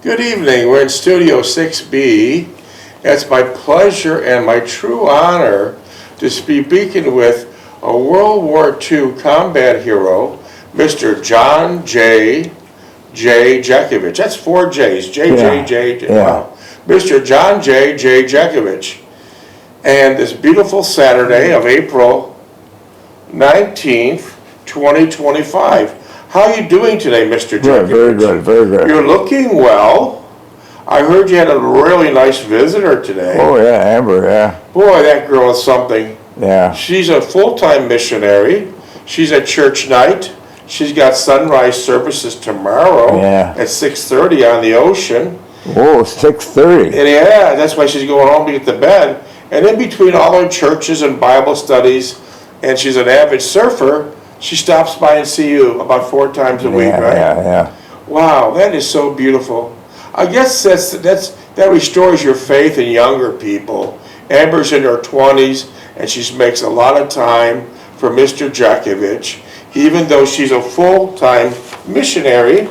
Good evening. We're in Studio 6B. It's my pleasure and my true honor to be speaking with a World War II combat hero, Mr. John J. Jeckovich. That's 4 J's. J. Wow. Mr. John J. Jeckovich. And this beautiful Saturday of April 19th, 2025. How are you doing today, Mr. Jeckovich? Very good, very good. You're looking well. I heard you had a really nice visitor today. Oh yeah, Amber, yeah. Boy, that girl is something. Yeah. She's a full-time missionary. She's at church night. She's got sunrise services tomorrow at 6:30 on the ocean. Oh, 6:30. And yeah, that's why she's going home to get to bed. And in between all her churches and Bible studies, and she's an avid surfer, she stops by and see you about 4 times a week, right? Yeah. Wow, that is so beautiful. I guess that restores your faith in younger people. Amber's in her 20s, and she makes a lot of time for Mr. Jeckovich, even though she's a full-time missionary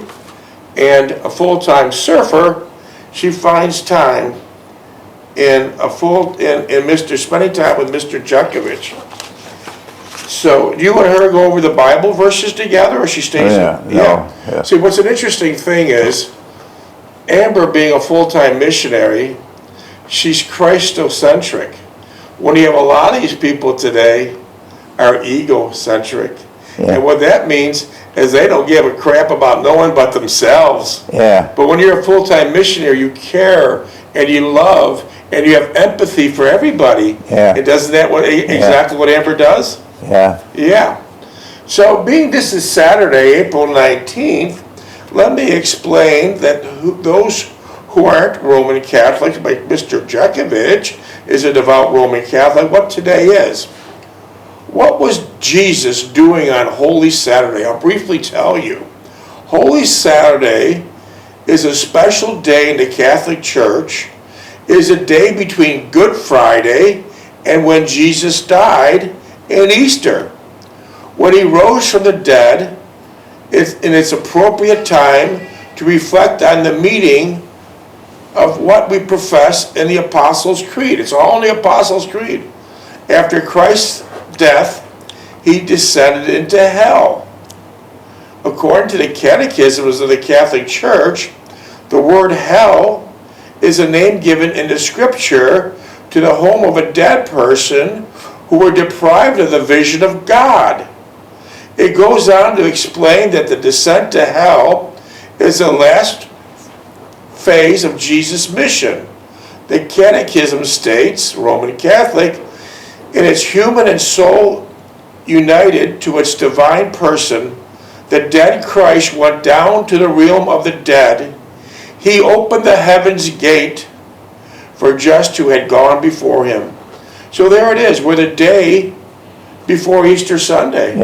and a full-time surfer. She finds time in spending time with Mr. Jeckovich. So, do you and her go over the Bible verses together, or she stays? Yeah. See, what's an interesting thing is, Amber being a full-time missionary, she's Christocentric. When you have a lot of these people today are egocentric. Yeah. And what that means is they don't give a crap about no one but themselves. Yeah. But when you're a full-time missionary, you care and you love and you have empathy for everybody. Yeah. And doesn't that exactly what Amber does? Yeah. Yeah. So being this is Saturday, April 19th, let me explain that those who aren't Roman Catholics, like Mr. Jeckovich is a devout Roman Catholic, what today is. What was Jesus doing on Holy Saturday? I'll briefly tell you. Holy Saturday is a special day in the Catholic Church. It is a day between Good Friday and when Jesus died and Easter. When he rose from the dead, it's appropriate time to reflect on the meaning of what we profess in the Apostles' Creed. It's all in the Apostles' Creed. After Christ's death, he descended into hell. According to the catechisms of the Catholic Church, the word hell is a name given in the scripture to the home of a dead person who were deprived of the vision of God. It goes on to explain that the descent to hell is the last phase of Jesus' mission. The Catechism states, Roman Catholic, in its human and soul united to its divine person, the dead Christ went down to the realm of the dead. He opened the heaven's gate for just who had gone before him. So there it is. We're the day before Easter Sunday.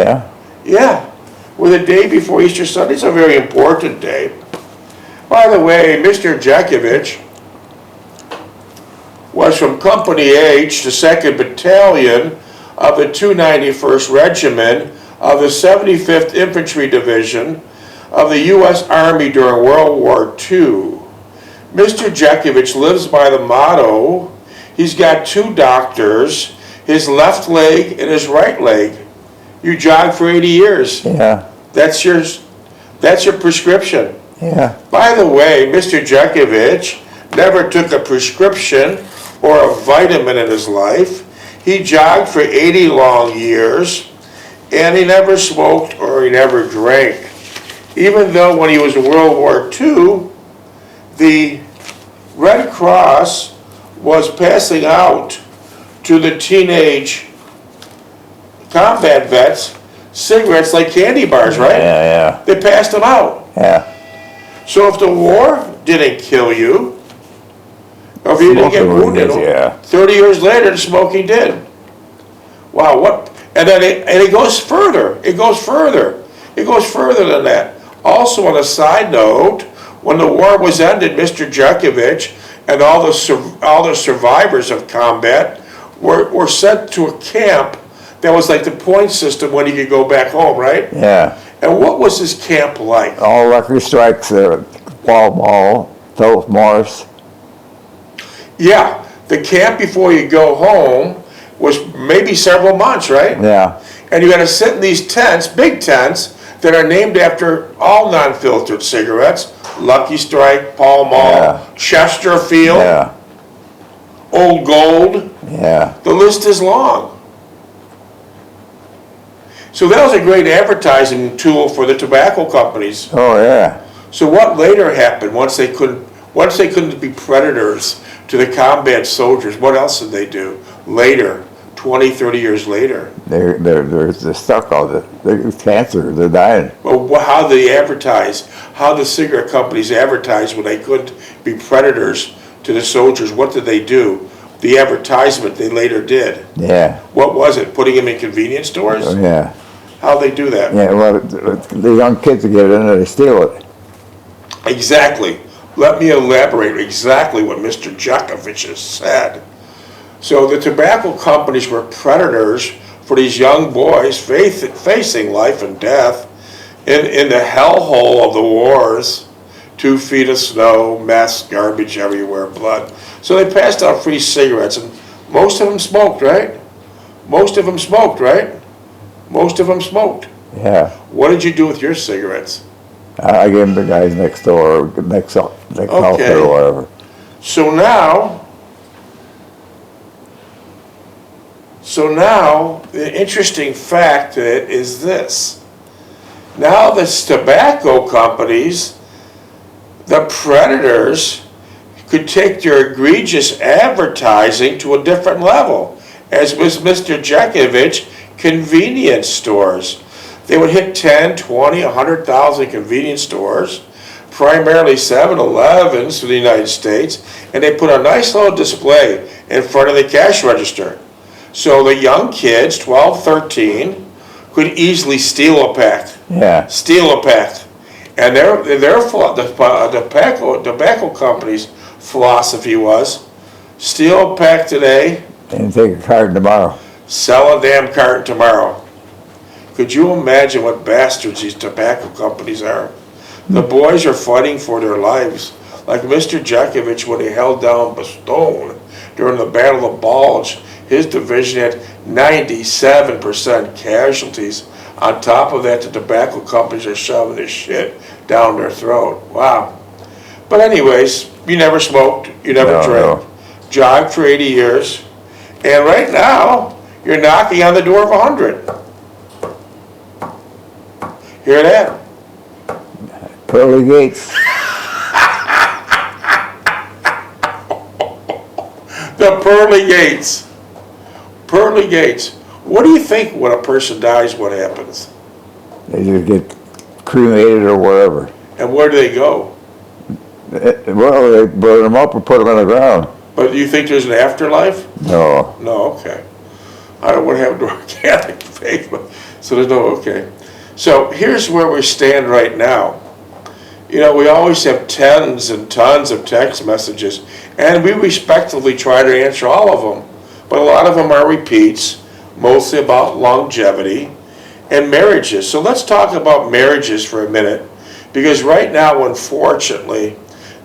Yeah, we're the day before Easter Sunday. It's a very important day. By the way, Mr. Jeckovich was from Company H, the 2nd Battalion of the 291st Regiment of the 75th Infantry Division of the U.S. Army during World War II. Mr. Jeckovich lives by the motto, he's got 2 doctors, his left leg and his right leg. You jogged for 80 years. Yeah. That's your prescription. Yeah. By the way, Mr. Jeckovich never took a prescription or a vitamin in his life. He jogged for 80 long years, and he never smoked or he never drank. Even though when he was in World War II, the Red Cross was passing out to the teenage combat vets cigarettes like candy bars, right? Yeah. They passed them out. Yeah. So if the war didn't kill you, or if you didn't get wounded, 30 years later the smoking did. Wow, what? And then it goes further. It goes further than that. Also, on a side note, when the war was ended, Mr. Jeckovich and all the survivors of combat were sent to a camp that was like the point system when you could go back home, right? Yeah. And what was this camp like? All lucky strikes, ball, Philip Morris. Yeah, the camp before you go home was maybe several months, right? Yeah, And you got to sit in these tents, big tents, that are named after all non-filtered cigarettes. Lucky Strike, Pall Mall, Yeah. Chesterfield, yeah, Old Gold. yeah. The list is long. So that was a great advertising tool for the tobacco companies. Oh, yeah. So what later happened once they couldn't be predators to the combat soldiers? What else did they do later, 20, 30 years later? They're stuck all the cancer. They're dying. Well, how they advertise, how the cigarette companies advertise when they couldn't be predators to the soldiers. What did they do? The advertisement they later did. Yeah. What was it? Putting them in convenience stores? Oh, yeah. How'd they do that? Yeah. Well, the young kids get in there, they steal it. Exactly. Let me elaborate exactly what Mr. Jeckovich has said. So the tobacco companies were predators for these young boys facing life and death in the hellhole of the wars. 2 feet of snow, mess, garbage everywhere, blood. So they passed out free cigarettes, and most of them smoked, right? Most of them smoked, right? Most of them smoked. Yeah. What did you do with your cigarettes? I gave them to the guys next door, next house Okay. or whatever. So now, the interesting fact is this. Now the tobacco companies, the predators, could take their egregious advertising to a different level, as was Mr. Jeckovich, convenience stores. They would hit 10, 20, 100,000 convenience stores, primarily 7-Elevens for the United States, and they put a nice little display in front of the cash register. So the young kids, 12, 13, could easily steal a pack. Yeah. Steal a pack. And the tobacco company's philosophy was, steal a pack today, And take a card tomorrow. sell a damn carton tomorrow. Could you imagine what bastards these tobacco companies are? The boys are fighting for their lives. Like Mr. Jeckovich, when he held down Bastogne during the Battle of Bulge, his division had 97% casualties. On top of that, the tobacco companies are shoving this shit down their throat. Wow. But anyways, you never smoked, you never No, drank. no. Jogged for 80 years. And right now, you're knocking on the door of 100. Hear that? Pearly gates. The pearly gates. Pearly gates. What do you think when a person dies, what happens? They just get cremated or whatever. And where do they go? Well, they burn them up or put them on the ground. But do you think there's an afterlife? No. No, okay. I don't want to have a Catholic faith, but, so there's no, okay. So here's where we stand right now. You know, we always have tons and tons of text messages, and we respectfully try to answer all of them. But a lot of them are repeats, mostly about longevity and marriages. So let's talk about marriages for a minute, because right now, unfortunately,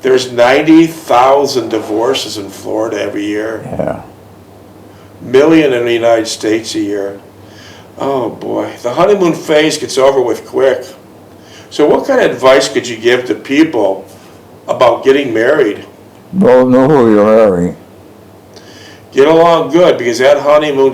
there's 90,000 divorces in Florida every year. Yeah. Million in the United States a year. Oh boy, the honeymoon phase gets over with quick. So what kind of advice could you give to people about getting married? Don't know who you're marrying. Get along good, because that honeymoon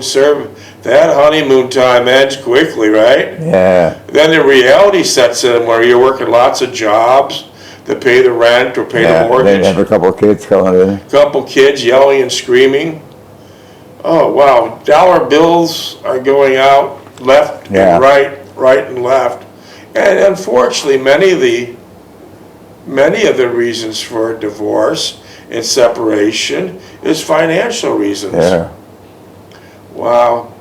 time ends quickly, right? Yeah. Then the reality sets in where you're working lots of jobs to pay the rent or pay the Yeah. They mortgage. have a couple of kids coming in. Couple kids yelling and screaming. Oh wow, dollar bills are going out left Yeah. and right and left. And unfortunately, many of the reasons for divorce and separation is financial reasons. Yeah. Wow.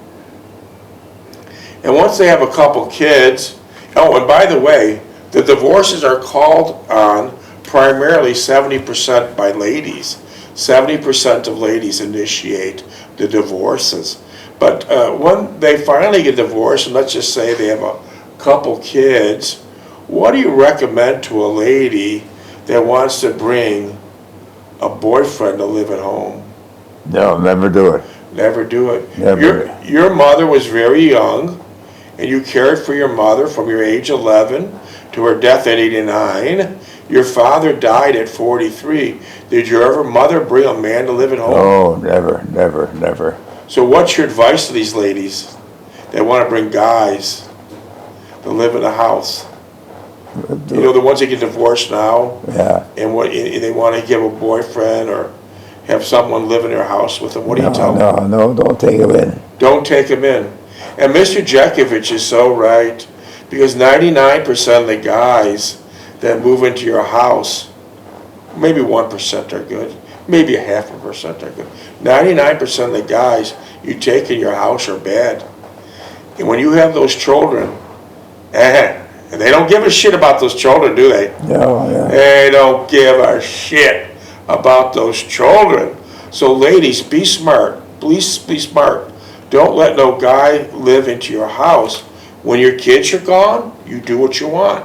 And once they have a couple kids, oh, and by the way, the divorces are called on primarily 70% by ladies. 70% of ladies initiate the divorces. But when they finally get divorced, and let's just say they have a couple kids, what do you recommend to a lady that wants to bring a boyfriend to live at home. No, never do it. Never do it. Never. Your mother was very young, and you cared for your mother from your age 11 to her death at 89. Your father died at 43. Did your mother bring a man to live at home? Oh, never, never, never. So what's your advice to these ladies that want to bring guys to live in a house? You know, the ones that get divorced now, Yeah. and they want to give a boyfriend or have someone live in their house with them. What do you tell them? No, don't take him in. Don't take them in. And Mr. Jeckovich is so right, because 99% of the guys that move into your house, maybe 1% are good, maybe 0.5% are good. 99% of the guys you take in your house are bad. And when you have those children, and they don't give a shit about those children, do they? No, yeah. They don't give a shit about those children. So ladies, be smart. Please be smart. Don't let no guy live into your house. When your kids are gone, you do what you want.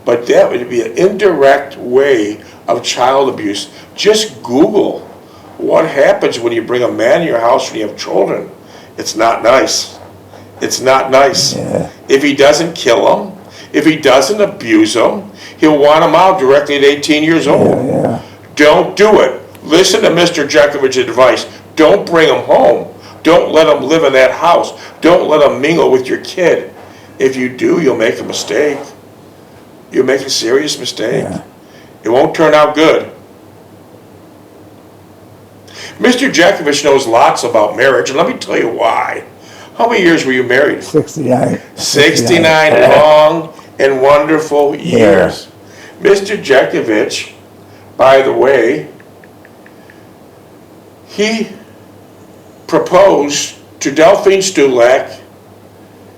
But that would be an indirect way of child abuse. Just Google what happens when you bring a man in your house when you have children. It's not nice. It's not nice. Yeah. If he doesn't kill them, if he doesn't abuse them, he'll want them out directly at 18 years old. Yeah. Don't do it. Listen to Mr. Jeckovich's advice. Don't bring them home. Don't let them live in that house. Don't let them mingle with your kid. If you do, you'll make a mistake. You'll make a serious mistake. Yeah. It won't turn out good. Mr. Jeckovich knows lots about marriage, and let me tell you why. How many years were you married? 69. 69 long and wonderful years. Mr. Jeckovich, by the way, he proposed to Delphine Stulak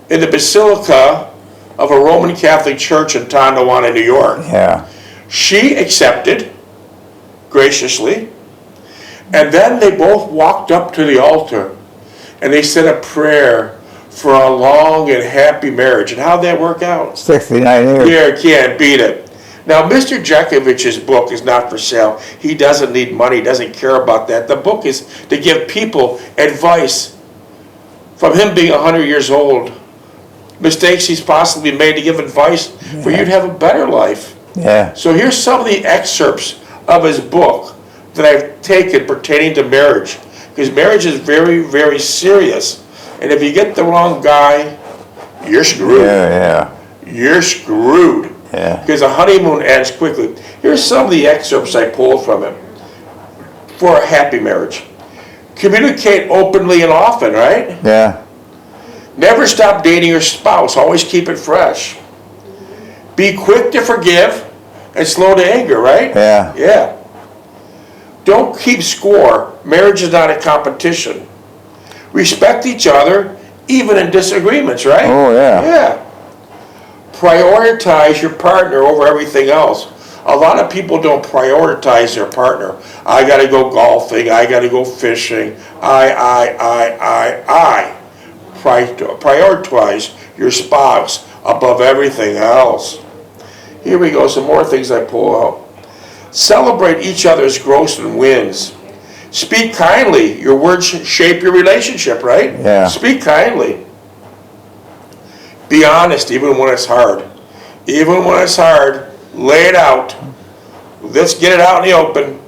in the Basilica of a Roman Catholic church in Tonawanda, New York. Yeah. She accepted graciously, and then they both walked up to the altar and they said a prayer for a long and happy marriage. And how'd that work out? 69 years. Yeah, can't beat it. Now, Mr. Jeckovich's book is not for sale. He doesn't need money. He doesn't care about that. The book is to give people advice from him being 100 years old. Mistakes he's possibly made, to give advice for you to have a better life. Yeah. So here's some of the excerpts of his book that I've taken pertaining to marriage. Because marriage is very, very serious. And if you get the wrong guy, you're screwed. Yeah, You're screwed. yeah. Because a honeymoon ends quickly. Here's some of the excerpts I pulled from him for a happy marriage. Communicate openly and often, right? Yeah. Never stop dating your spouse. Always keep it fresh. Be quick to forgive and slow to anger, right? Yeah. Yeah. Don't keep score. Marriage is not a competition. Respect each other, even in disagreements, right? Oh, yeah. Yeah. Prioritize your partner over everything else. A lot of people don't prioritize their partner. I gotta go golfing, I gotta go fishing, I. Prioritize your spouse above everything else. Here we go, some more things I pull out. Celebrate each other's growth and wins. Speak kindly. Your words shape your relationship, right? Yeah. Speak kindly. Be honest even when it's hard. Even when it's hard, lay it out. Let's get it out in the open.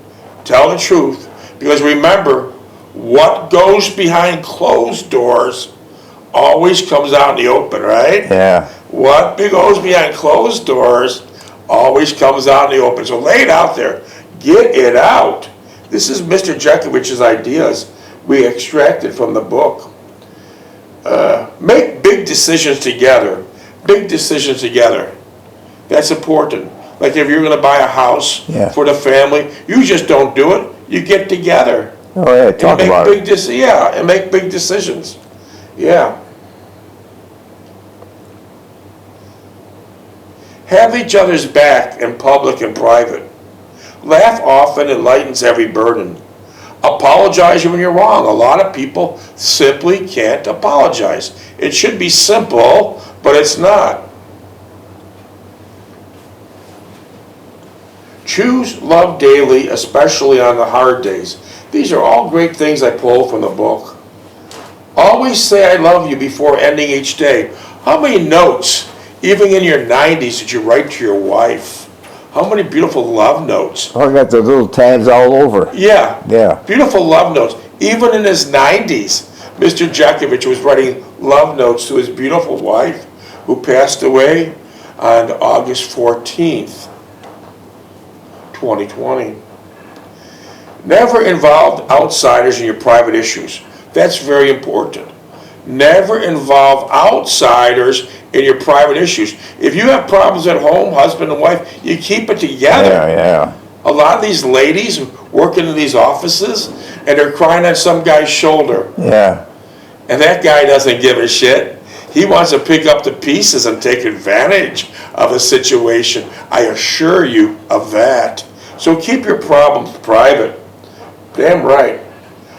Tell the truth. Because remember, what goes behind closed doors always comes out in the open, right? Yeah. What goes behind closed doors always comes out in the open. So lay it out there. Get it out. This is Mr. Jeckovich's ideas we extracted from the book. Make big decisions together. Big decisions together. That's important. Like if you're going to buy a house for the family, you just don't do it. You get together. Oh, yeah, talk about it. And make big decisions. Yeah. Have each other's back in public and private. Laugh often and lightens every burden. Apologize when you're wrong. A lot of people simply can't apologize. It should be simple, but it's not. Choose love daily, especially on the hard days. These are all great things I pulled from the book. Always say I love you before ending each day. How many notes, even in your 90s, did you write to your wife? How many beautiful love notes? Oh, I got the little tabs all over. Yeah. Yeah. Beautiful love notes. Even in his 90s, Mr. Jeckovich was writing love notes to his beautiful wife, who passed away on August 14th, 2020. Never involve outsiders in your private issues. That's very important. Never involve outsiders in your private issues. If you have problems at home, husband and wife, you keep it together. Yeah. A lot of these ladies working in these offices, and they're crying on some guy's shoulder. Yeah. And that guy doesn't give a shit. He wants to pick up the pieces and take advantage of a situation. I assure you of that. So keep your problems private. Damn right.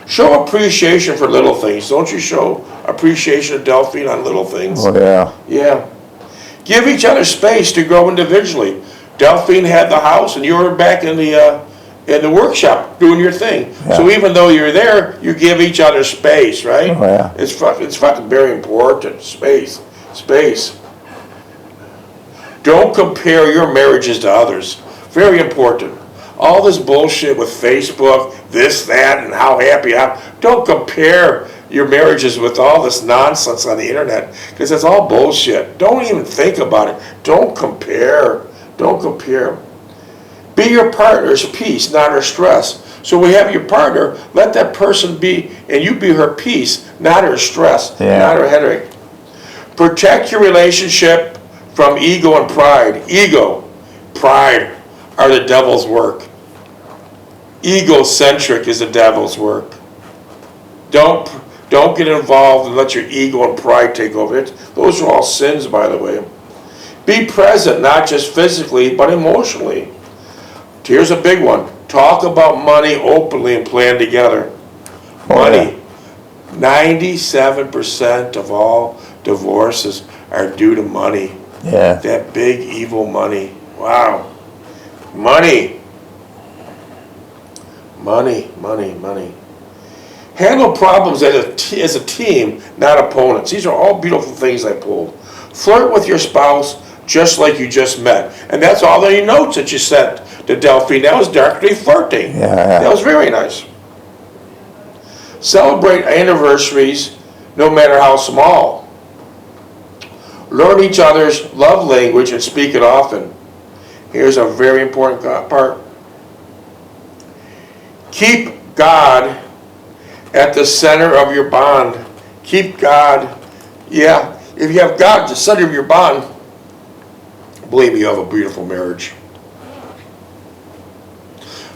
Show appreciation for little things. Don't you show appreciation to Delphine on little things? Oh, yeah. Yeah. Give each other space to grow individually. Delphine had the house, and you were back in the workshop doing your thing. Yeah. So even though you're there, you give each other space, right? Oh, yeah. It's fucking very important. Space. Don't compare your marriages to others. Very important. All this bullshit with Facebook, this, that, and how happy I am. Don't compare your marriages with all this nonsense on the internet, because it's all bullshit. Don't even think about it. Don't compare. Be your partner's peace, not her stress. So we have your partner, let that person be, and you be her peace, not her stress, not her headache. Protect your relationship from ego and pride. Ego, pride are the devil's work. Egocentric is the devil's work. Don't get involved and let your ego and pride take over it. Those are all sins, by the way. Be present, not just physically, but emotionally. Here's a big one. Talk about money openly and plan together. Money. 97% of all divorces are due to money. Yeah. That big evil money. Wow. Money. Handle problems as a team, not opponents. These are all beautiful things I pulled. Flirt with your spouse just like you just met. And that's all the notes that you sent to Delphine. That was darkly flirting. Yeah. That was very nice. Celebrate anniversaries, no matter how small. Learn each other's love language and speak it often. Here's a very important part. Keep God at the center of your bond. Keep God. Yeah, if you have God at the center of your bond, believe me, you have a beautiful marriage.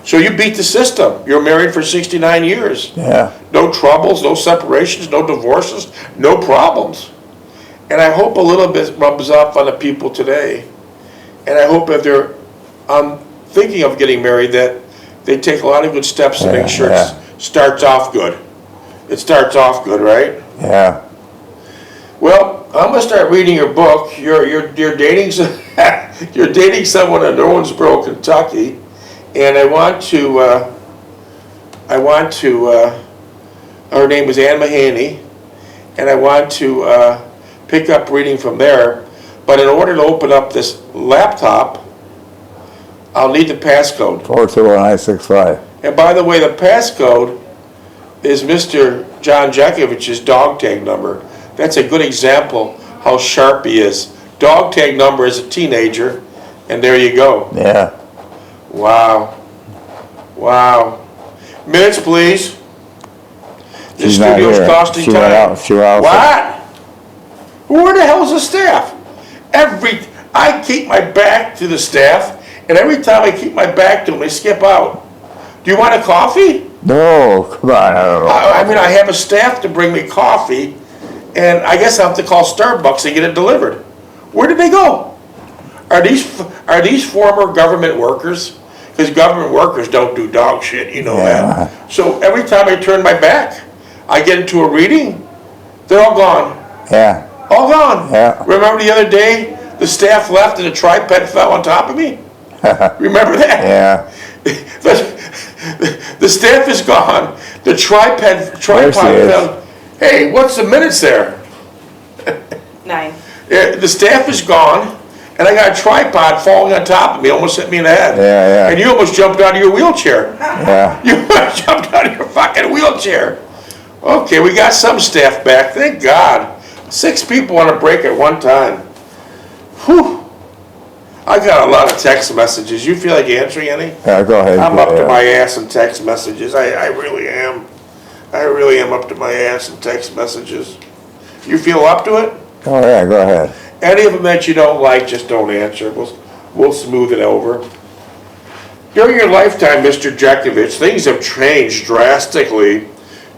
So you beat the system. You're married for 69 years. Yeah. No troubles, no separations, no divorces, no problems. And I hope a little bit rubs off on the people today. And I hope if they're thinking of getting married that they take a lot of good steps to make sure it starts off good. It starts off good, right? Yeah. Well, I'm gonna start reading your book. You're dating you're dating someone in Owensboro, Kentucky, and I want to. Her name is Ann Mahaney, and I want to pick up reading from there. But in order to open up this laptop, I'll need the passcode. 421965. And by the way, the passcode is Mr. John Jeckovich's dog tag number. That's a good example how sharp he is. Dog tag number as a teenager, and there you go. Yeah. Wow. Minutes, please. This She's not studio's here. costing She time. went out. She went out. What? Where the hell's the staff? I keep my back to the staff, and every time I keep my back to them, they skip out. Do you want a coffee? No, come on, I don't know. I have a staff to bring me coffee, and I guess I have to call Starbucks to get it delivered. Where did they go? Are these former government workers? Because government workers don't do dog shit, you know that. So every time I turn my back, I get into a reading, they're all gone. Yeah. All gone. Yeah. Remember the other day, the staff left and the tripod fell on top of me? Remember that? Yeah. The staff is gone. The tripod There she is. fell. Hey, what's the minutes there? 9. The staff is gone, and I got a tripod falling on top of me, almost hit me in the head. Yeah, yeah. And you almost jumped out of your wheelchair. Yeah. You almost jumped out of your fucking wheelchair. Okay, we got some staff back, thank God. 6 people on a break at one time. Whew. I got a lot of text messages. You feel like answering any? Yeah, go ahead. I'm go up to ahead. my ass in text messages. I really am. I really am up to my ass in text messages. You feel up to it? Oh, yeah, go ahead. Any of them that you don't like, just don't answer. We'll smooth it over. During your lifetime, Mr. Jeckovich, things have changed drastically.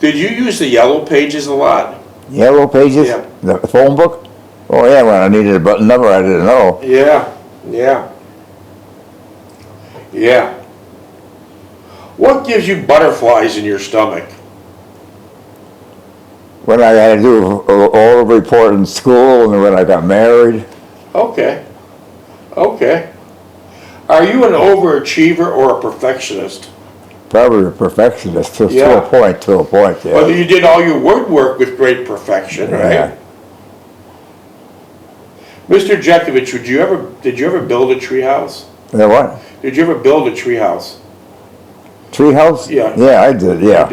Did you use the yellow pages a lot? Yellow pages? Yeah. The phone book? Oh, yeah, when I needed a button number, I didn't know. Yeah, yeah. Yeah. What gives you butterflies in your stomach? When I had to do all the report in school and when I got married. Okay. Okay. Are you an overachiever or a perfectionist? Probably a perfectionist to Yeah. a point, yeah. Well, you did all your word work with great perfection, right? Yeah. Mr. Jeckovich, did you ever build a tree house? Yeah, what? Did you ever build a tree house? Tree house? Yeah. Yeah, I did, yeah.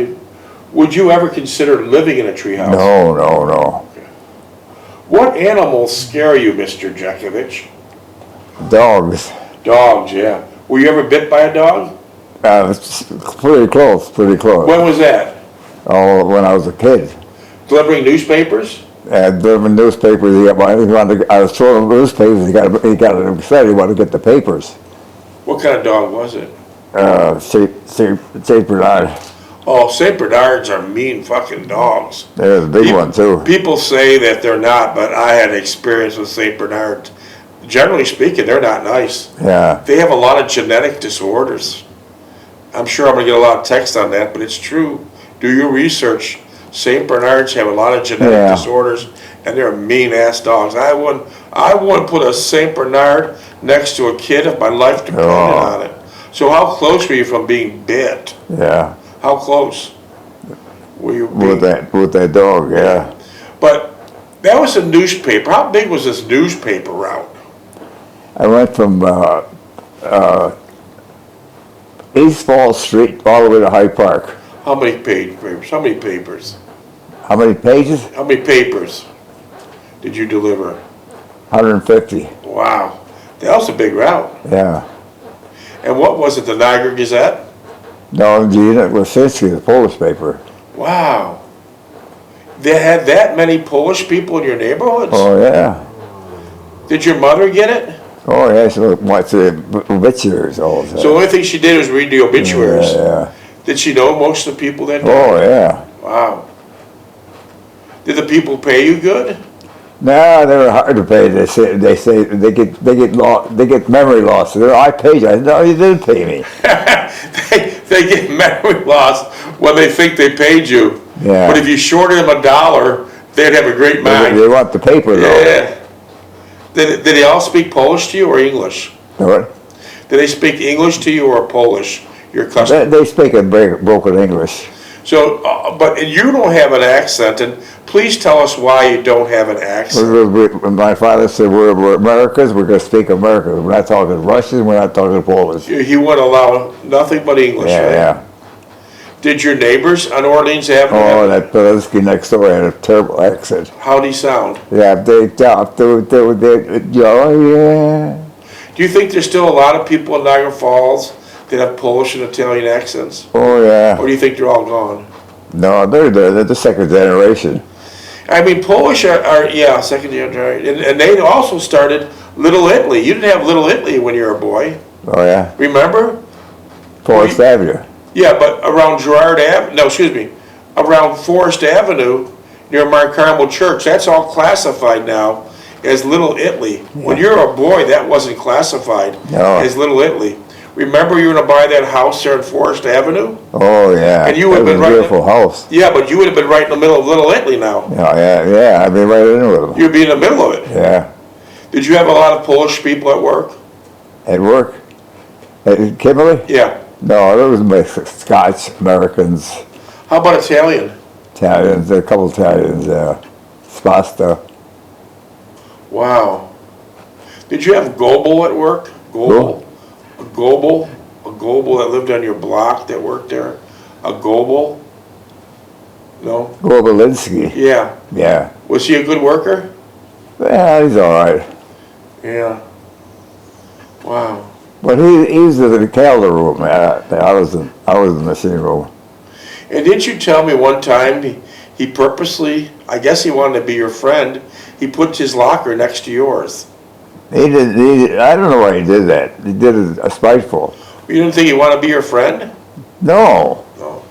Would you ever consider living in a tree house? No, no, no. What animals scare you, Mr. Jeckovich? Dogs. Dogs, yeah. Were you ever bit by a dog? It's pretty close, pretty close. When was that? Oh, when I was a kid. Delivering newspapers? And delivering newspapers, I was throwing newspapers, he got upset, he wanted to get the papers. What kind of dog was it? St. Bernard. Oh, St. Bernards are mean fucking dogs. There's a big one too. People say that they're not, but I had experience with St. Bernards. Generally speaking, they're not nice. Yeah. They have a lot of genetic disorders. I'm sure I'm gonna get a lot of text on that, but it's true. Do your research. St. Bernards have a lot of genetic disorders, and they're mean ass dogs. I wouldn't put a St. Bernard next to a kid if my life depended on it. So how close were you from being bit? Yeah. How close were you being? With that dog, yeah. But that was a newspaper. How big was this newspaper route? I went from East Falls Street all the way to Hyde Park. How many papers? How many papers? How many pages? How many papers did you deliver? 150. Wow, that was a big route. Yeah. And what was it, the Niagara Gazette? No, the unit was Sinski, the Polish paper. Wow. They had that many Polish people in your neighborhoods? Oh, yeah. Did your mother get it? Oh, yeah, she went to the obituaries all the time. So the only thing she did was read the obituaries. Yeah. Did she know most of the people that died? Oh, yeah. Wow. Did the people pay you good? No, they were hard to pay. They say they get memory loss. I paid you. I said, no, you didn't pay me. they get memory loss when they think they paid you. Yeah. But if you shorted them $1, they'd have a great mind. They want the paper though. Yeah. Did they all speak Polish to you or English? What? Did they speak English to you or Polish? Your customer. They speak in broken English. So, but you don't have an accent, and please tell us why you don't have an accent. My father said, we're Americans, we're going to speak American. We're not talking Russian, we're not talking Polish. He wouldn't allow nothing but English, Yeah, right? yeah. Did your neighbors on Orleans Avenue? Oh, that Belinsky next door had a terrible accent. How'd he sound? Yeah, they talked, oh, yeah. Do you think there's still a lot of people in Niagara Falls that have Polish and Italian accents? Oh, yeah. Or do you think they're all gone? No, they're the second generation. I mean, Polish are yeah, second generation. And they also started Little Italy. You didn't have Little Italy when you were a boy. Oh, yeah. Remember? Forest Avenue. Yeah, but around around Forest Avenue, near Mount Carmel Church, that's all classified now as Little Italy. When you were a boy, that wasn't classified as Little Italy. Remember you were going to buy that house there in Forest Avenue? Oh, yeah. And you would have been right. Beautiful house. Yeah, but you would have been right in the middle of Little Italy now. Oh, yeah. I'd be right in with them. You'd be in the middle of it. Yeah. Did you have a lot of Polish people at work? At work? Kimberly? Yeah. No, there was mixed Scots, Americans, How about Italian? Italians, a couple Italians, Spasta. Wow. Did you have Goebel at work? Goebel? A Goebel? A Goebel that lived on your block that worked there? A Goebel? No? Gorbalinski. Yeah. Yeah. Was he a good worker? Yeah, he's all right. Yeah. Wow. But he was in the calendar room. I was in the machine room. And didn't you tell me one time he purposely, I guess he wanted to be your friend, he put his locker next to yours? I don't know why he did that. He did it spiteful. You didn't think he wanted to be your friend? No. No.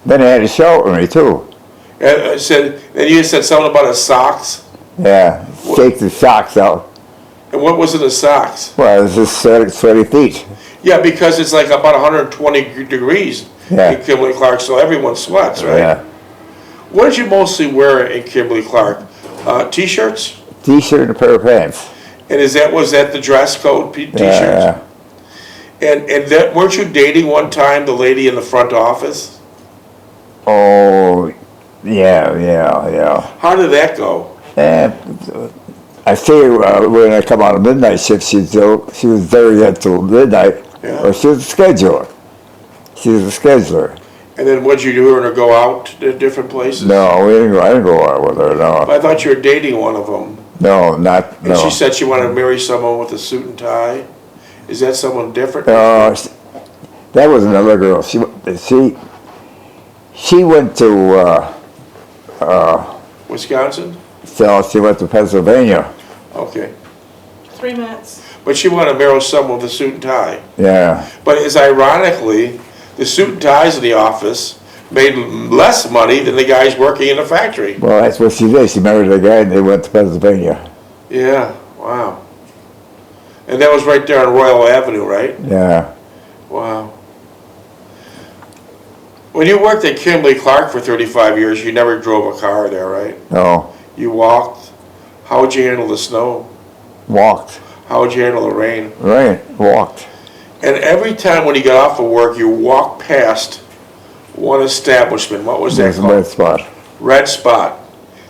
Then he had to shout at me too. And you said something about his socks? Yeah. Shake the socks out. And what was in the socks? Well, it's just sweaty feet. Yeah, because it's like about 120 degrees Yeah. in Kimberly-Clark, so everyone sweats, right? Yeah. What did you mostly wear in Kimberly-Clark? T-shirts? T-shirt and a pair of pants. And was that the dress code, T-shirts? Yeah. And that, weren't you dating one time the lady in the front office? Oh, yeah. How did that go? And I see her when I come out of midnight shift, she was there yet till midnight. Yeah. Or she was a scheduler. She was a scheduler. And then what'd you do, her go out to different places? No, I didn't go out with her, no. I thought you were dating one of them. No. And she said she wanted to marry someone with a suit and tie. Is that someone different? That was another girl. She went to, Wisconsin? so she went to Pennsylvania. Okay. 3 minutes. But she wanted to marry someone with a suit and tie. Yeah. But it's ironically, the suit and ties in the office made less money than the guys working in the factory. Well, that's what she did. She married a guy and they went to Pennsylvania. Yeah, wow. And that was right there on Royal Avenue, right? Yeah. Wow. When you worked at Kimberly-Clark for 35 years, you never drove a car there, right? No. You walked. How would you handle the snow? Walked. How would you handle the rain? Right. Walked. And every time when you got off of work, you walked past one establishment. What was that There's a called? red spot. Red Spot.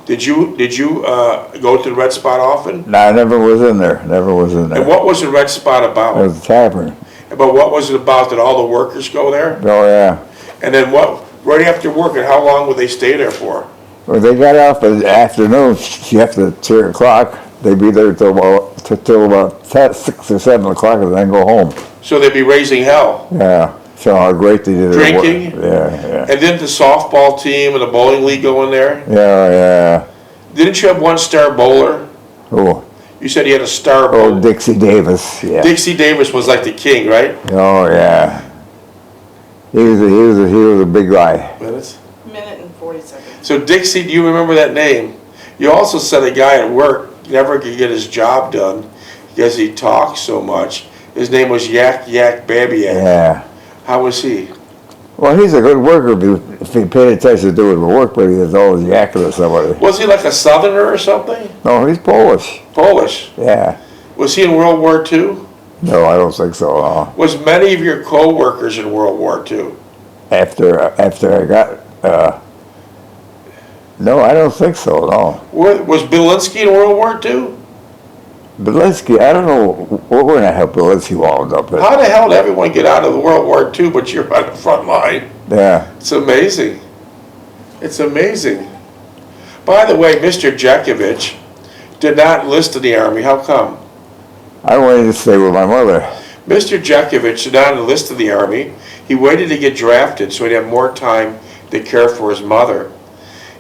Did you go to the Red Spot often? No, I never was in there. Never was in there. And what was the Red Spot It about? was a tavern. But what was it about? Did all the workers go there? Oh, yeah. And then what? Right after work, and how long would they stay there for? Well, they got off in the afternoon, after 3 o'clock. They'd be there till about 6 or 7 o'clock and then go home. So they'd be raising hell. Yeah. So how great they did it. Drinking? Yeah. And didn't the softball team and the bowling league go in there? Yeah. Didn't you have one star bowler? Oh, You said you had a star bowler. Dixie Davis. Yeah. Dixie Davis was like the king, right? Oh, yeah. He was a big guy. Minutes. Minute and 40 seconds. So Dixie, do you remember that name? You also said a guy at work never could get his job done because he talked so much. His name was Yak Babiak. Yeah. How was he? Well, he's a good worker if he paid attention to doing the work, but he was always yakking at somebody. Was he like a southerner or something? No, he's Polish. Polish. Yeah. Was he in World War II? No, I don't think so. No. Was many of your co-workers in World War II? After I got, no, I don't think so. No. Was Bielinski in World War II? Bielinski, I don't know where the hell Bielinski wound up. How the hell did everyone get out of World War II but you're on the front line? Yeah. It's amazing. It's amazing. By the way, Mr. Jeckovich did not enlist in the Army. How come? I wanted to stay with my mother. Mr. Jeckovich did not enlist in the Army. He waited to get drafted so he'd have more time to care for his mother.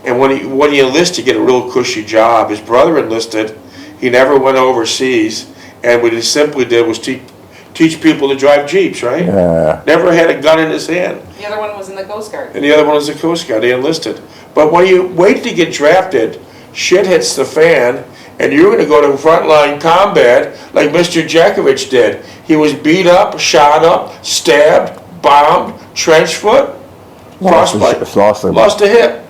And when he enlisted, he get a real cushy job. His brother enlisted. He never went overseas. And what he simply did was teach people to drive Jeeps, right? Yeah. Never had a gun in his hand. The other one was in the Coast Guard. And the other one was the Coast Guard. They enlisted. But when you wait to get drafted, shit hits the fan, and you're going to go to frontline combat like Mr. Jeckovich did. He was beat up, shot up, stabbed, bombed, trench foot, frostbite, lost a hip.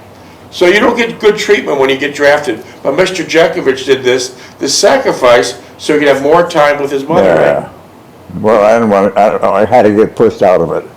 So you don't get good treatment when you get drafted. But Mr. Jeckovich did this sacrifice so he could have more time with his mother. Yeah. Right? Well, I didn't want, I had to get pushed out of it.